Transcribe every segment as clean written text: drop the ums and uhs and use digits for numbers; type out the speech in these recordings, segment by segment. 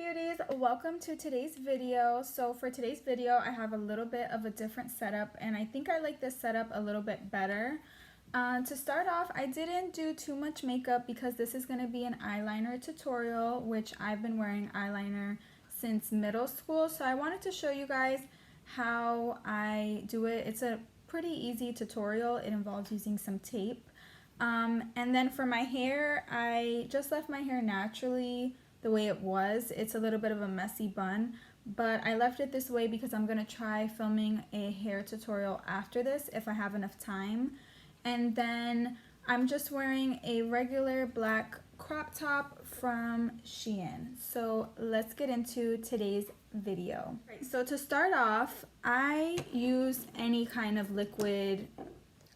beauties, welcome to today's video. So for today's video I have a little bit of a different setup, and I think I like this setup a little bit better. To start off, I didn't do too much makeup because this is going to be an eyeliner tutorial, which I've been wearing eyeliner since middle school, so I wanted to show you guys how I do it. It's a pretty easy tutorial. It involves using some tape. And then for my hair, I just left my hair naturally the way it was. It's a little bit of a messy bun, but I left it this way because I'm gonna try filming a hair tutorial after this if I have enough time. And then I'm just wearing a regular black crop top from Shein. So let's get into today's video. Right, so to start off, I use any kind of liquid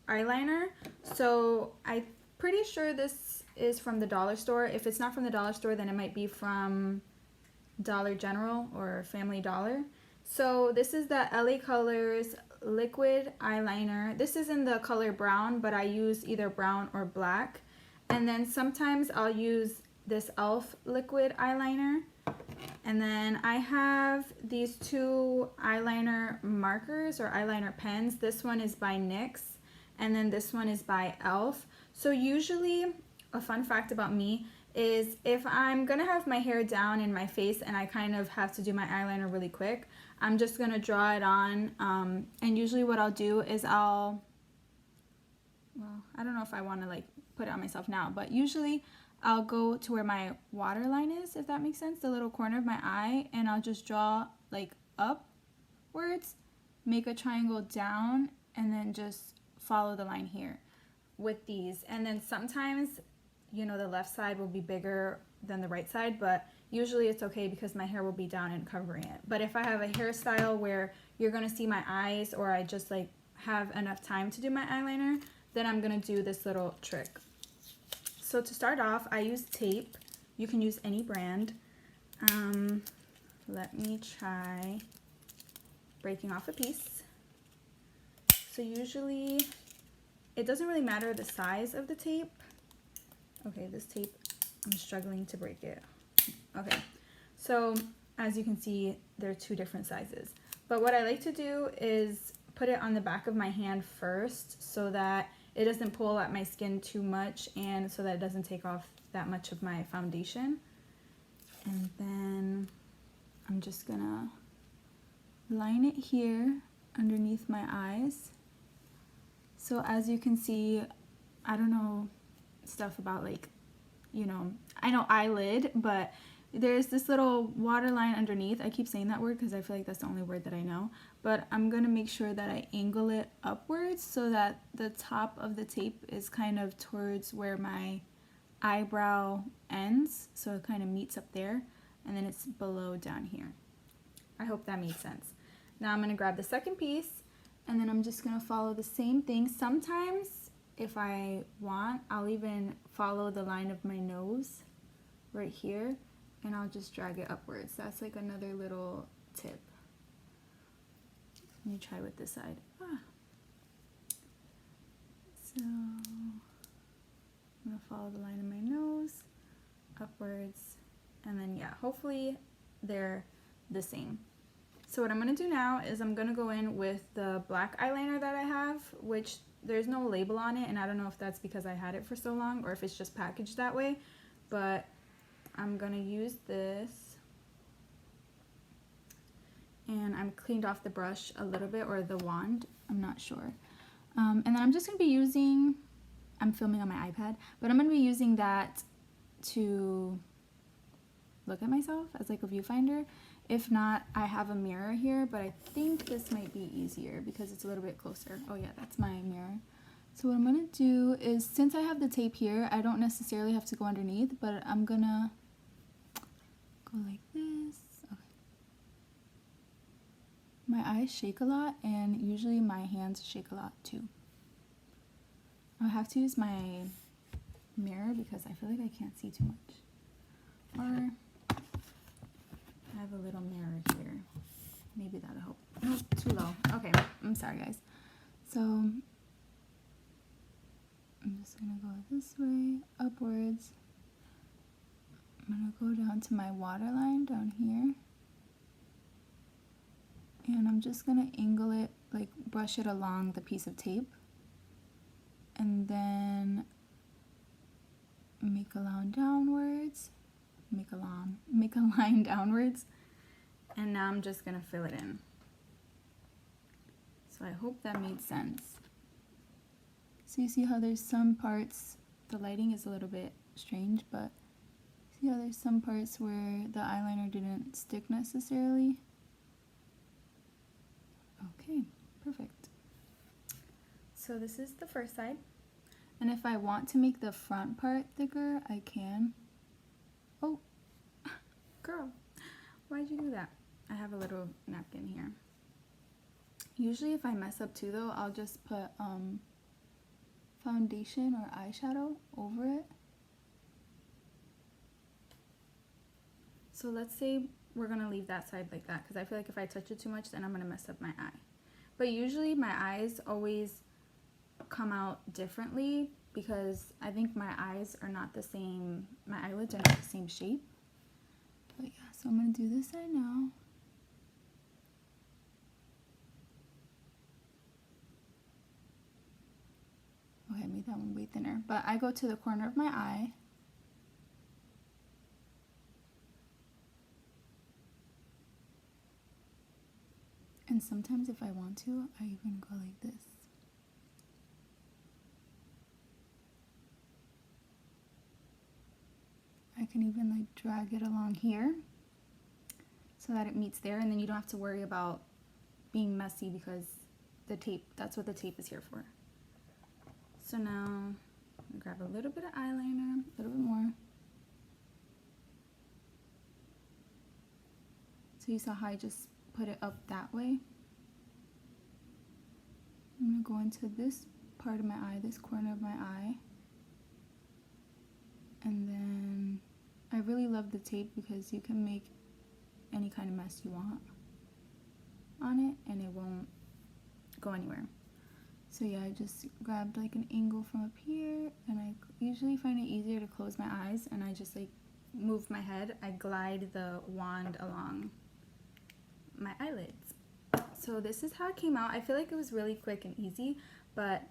eyeliner. So I'm pretty sure this is from the dollar store. If it's not from the dollar store, then it might be from Dollar General or Family Dollar. So this is the LA Colors liquid eyeliner. This is in the color brown, but I use either brown or black. And then sometimes I'll use this e.l.f. liquid eyeliner. And then I have these two eyeliner markers or eyeliner pens. This one is by NYX, and then this one is by e.l.f. So usually, a fun fact about me is if I'm gonna have my hair down in my face and I kind of have to do my eyeliner really quick, I'm just gonna draw it on, and usually what I'll do is well, I don't know if I want to like put it on myself now, but usually I'll go to where my waterline is, if that makes sense, the little corner of my eye, and I'll just draw like upwards, make a triangle down, and then just follow the line here with these. And then sometimes, you know, the left side will be bigger than the right side, but usually it's okay because my hair will be down and covering it. But if I have a hairstyle where you're gonna see my eyes, or I just like have enough time to do my eyeliner, then I'm gonna do this little trick. So to start off, I use tape. You can use any brand. Let me try breaking off a piece. So usually it doesn't really matter the size of the tape. Okay, this tape, I'm struggling to break it. Okay, so as you can see, there are two different sizes. But what I like to do is put it on the back of my hand first so that it doesn't pull at my skin too much, and so that it doesn't take off that much of my foundation. And then I'm just gonna line it here underneath my eyes. So as you can see, I don't know stuff about, like, you know, I know eyelid, but there's this little waterline underneath. I keep saying that word because I feel like that's the only word that I know, but I'm gonna make sure that I angle it upwards so that the top of the tape is kind of towards where my eyebrow ends, so it kind of meets up there, and then it's below down here. I hope that made sense. Now I'm gonna grab the second piece, and then I'm just gonna follow the same thing. Sometimes if I want, I'll even follow the line of my nose right here, and I'll just drag it upwards. That's like another little tip. Let me try with this side. So I'm gonna follow the line of my nose upwards, and then yeah, hopefully they're the same. So what I'm gonna do now is I'm gonna go in with the black eyeliner that I have, which there's no label on it, and I don't know if that's because I had it for so long or if it's just packaged that way, but I'm gonna use this, and I'm cleaned off the brush a little bit, or the wand, I'm not sure. And then I'm just gonna be using, I'm filming on my iPad, but I'm gonna be using that to look at myself as like a viewfinder. If not, I have a mirror here, but I think this might be easier because it's a little bit closer. Oh yeah, that's my mirror. So what I'm gonna do is, since I have the tape here, I don't necessarily have to go underneath, but I'm gonna go like this. Okay. My eyes shake a lot, and usually my hands shake a lot too. I have to use my mirror because I feel like I can't see too much. Or I have a little mirror here. Maybe that'll help. Nope, too low. Okay, I'm sorry guys. So I'm just gonna go this way, upwards. I'm going to go down to my waterline down here. And I'm just going to angle it, like brush it along the piece of tape. And then make a line downwards. Make a line downwards. And now I'm just going to fill it in. So I hope that made sense. So you see how there's some parts, the lighting is a little bit strange, but see how there's some parts where the eyeliner didn't stick necessarily? Okay, perfect. So this is the first side. And if I want to make the front part thicker, I can. Oh, girl, why'd you do that? I have a little napkin here. Usually if I mess up too though, I'll just put foundation or eyeshadow over it. So let's say we're gonna leave that side like that because I feel like if I touch it too much then I'm gonna mess up my eye. But usually my eyes always come out differently because I think my eyes are not the same, my eyelids are not the same shape. But yeah, so I'm gonna do this side now. Okay, I made that one way thinner, but I go to the corner of my eye. And sometimes if I want to, I even go like this. I can even like drag it along here so that it meets there, and then you don't have to worry about being messy because the tape, that's what the tape is here for. So now I'm gonna grab a little bit of eyeliner, a little bit more. So you saw how I just put it up that way. I'm gonna go into this part of my eye, this corner of my eye. And then I really love the tape because you can make any kind of mess you want on it and it won't go anywhere. So yeah, I just grabbed like an angle from up here, and I usually find it easier to close my eyes, and I just like move my head. I glide the wand along my eyelids. So this is how it came out. I feel like it was really quick and easy, but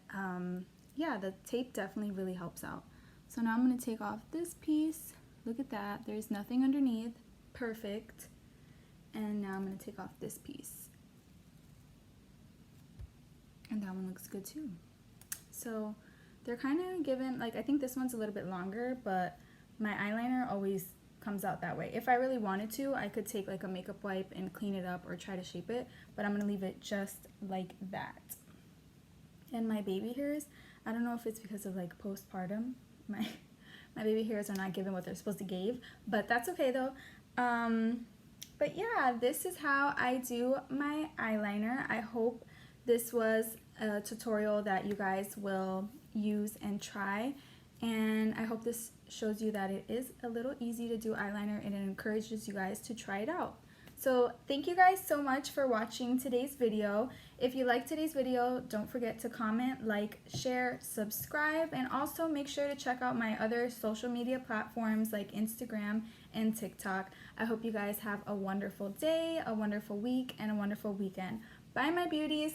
yeah, the tape definitely really helps out. So now I'm going to take off this piece. Look at that. There's nothing underneath. Perfect. And now I'm going to take off this piece. And that one looks good too. So they're kind of given, like I think this one's a little bit longer, but my eyeliner always comes out that way. If I really wanted to, I could take like a makeup wipe and clean it up or try to shape it, but I'm going to leave it just like that. And my baby hairs, I don't know if it's because of like postpartum, my baby hairs are not given what they're supposed to give, but that's okay though. But yeah, this is how I do my eyeliner. I hope this was a tutorial that you guys will use and try, and I hope this shows you that it is a little easy to do eyeliner, and it encourages you guys to try it out. So thank you guys so much for watching today's video. If you liked today's video, don't forget to comment, like, share, subscribe, and also make sure to check out my other social media platforms like Instagram and TikTok. I hope you guys have a wonderful day, a wonderful week, and a wonderful weekend. Bye, my beauties.